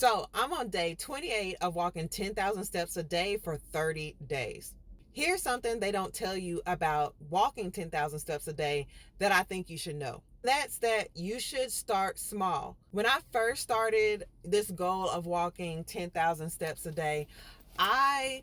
So I'm on day 28 of walking 10,000 steps a day for 30 days. Here's something they don't tell you about walking 10,000 steps a day that I think you should know. That's that you should start small. When I first started this goal of walking 10,000 steps a day, I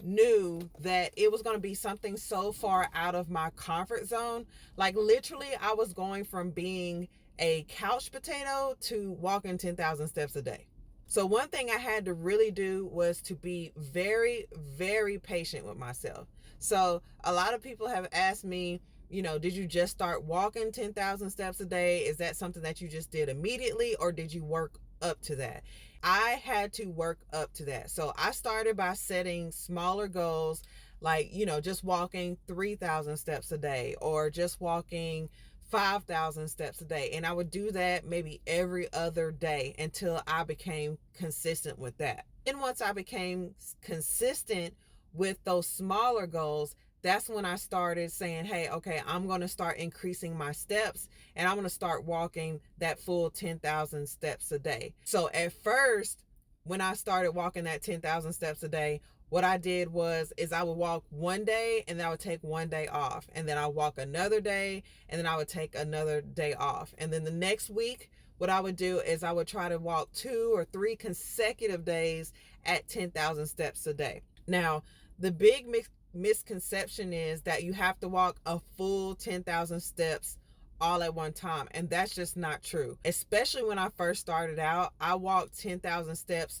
knew that it was going to be something so far out of my comfort zone. Like literally, I was going from being a couch potato to walking 10,000 steps a day. So one thing I had to really do was to be very, very patient with myself. So a lot of people have asked me, did you just start walking 10,000 steps a day? Is that something that you just did immediately, or did you work up to that? I had to work up to that. So I started by setting smaller goals, like, just walking 3,000 steps a day, or just walking 5,000 steps a day. And I would do that maybe every other day until I became consistent with that. And once I became consistent with those smaller goals, that's when I started saying, hey, okay, I'm going to start increasing my steps, and I'm going to start walking that full 10,000 steps a day. So at first, when I started walking that 10,000 steps a day, what I did is I would walk one day, and then I would take one day off, and then I would walk another day, and then I would take another day off. And then the next week, what I would do is I would try to walk 2 or 3 consecutive days at 10,000 steps a day. Now, the big misconception is that you have to walk a full 10,000 steps all at one time, and that's just not true. Especially when I first started out, I walked 10,000 steps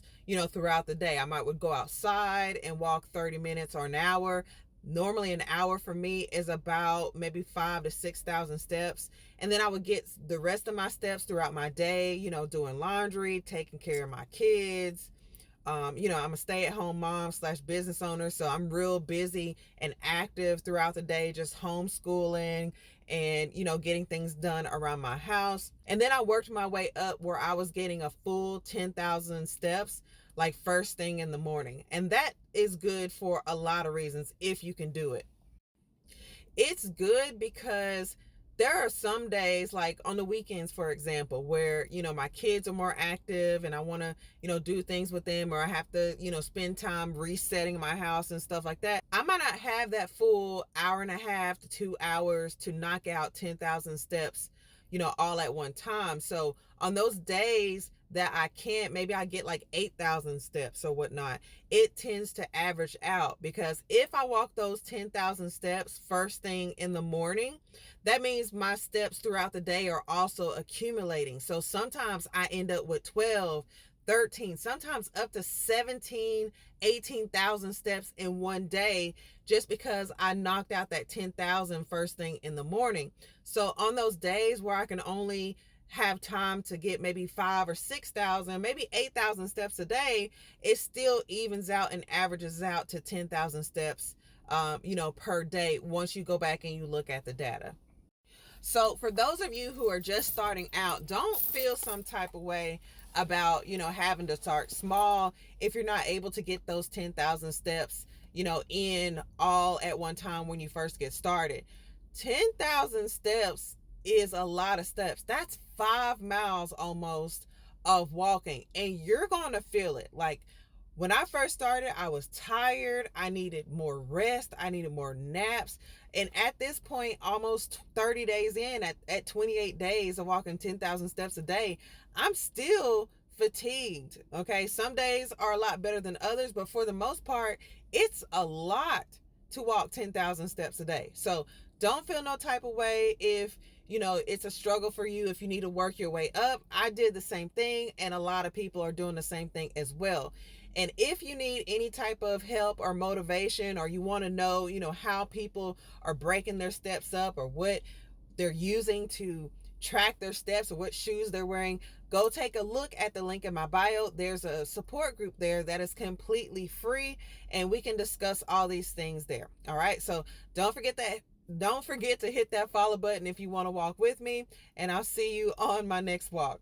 throughout the day. Would go outside and walk 30 minutes or an hour. Normally an hour for me is about maybe 5,000 to 6,000 steps, and then I would get the rest of my steps throughout my day, doing laundry, taking care of my kids. I'm a stay-at-home mom / business owner, so I'm real busy and active throughout the day, just homeschooling and, getting things done around my house. And then I worked my way up where I was getting a full 10,000 steps, like first thing in the morning. And that is good for a lot of reasons if you can do it. It's good because there are some days, like on the weekends, for example, where, my kids are more active and I want to, do things with them, or I have to, spend time resetting my house and stuff like that. I might not have that full hour and a half to 2 hours to knock out 10,000 steps, all at one time. So on those days that I can't, maybe I get like 8,000 steps or whatnot, it tends to average out, because if I walk those 10,000 steps first thing in the morning, that means my steps throughout the day are also accumulating. So sometimes I end up with 12, 13, sometimes up to 17, 18,000 steps in one day, just because I knocked out that 10,000 first thing in the morning. So on those days where I can only have time to get maybe 5,000 or 6,000, maybe 8,000 steps a day, it still evens out and averages out to 10,000 steps, per day once you go back and you look at the data. So for those of you who are just starting out, don't feel some type of way about, having to start small if you're not able to get those 10,000 steps, in all at one time when you first get started. 10,000 steps is a lot of steps. That's 5 miles almost of walking, and you're going to feel it. Like when I first started, I was tired. I needed more rest. I needed more naps. And at this point, almost 30 days in, at 28 days of walking 10,000 steps a day, I'm still fatigued. Okay. Some days are a lot better than others, but for the most part, it's a lot to walk 10,000 steps a day. So don't feel no type of way if, it's a struggle for you, if you need to work your way up. I did the same thing, and a lot of people are doing the same thing as well. And if you need any type of help or motivation, or you want to know, how people are breaking their steps up, or what they're using to track their steps, or what shoes they're wearing, go take a look at the link in my bio. There's a support group there that is completely free, and we can discuss all these things there. All right. So don't forget to hit that follow button if you want to walk with me, and I'll see you on my next walk.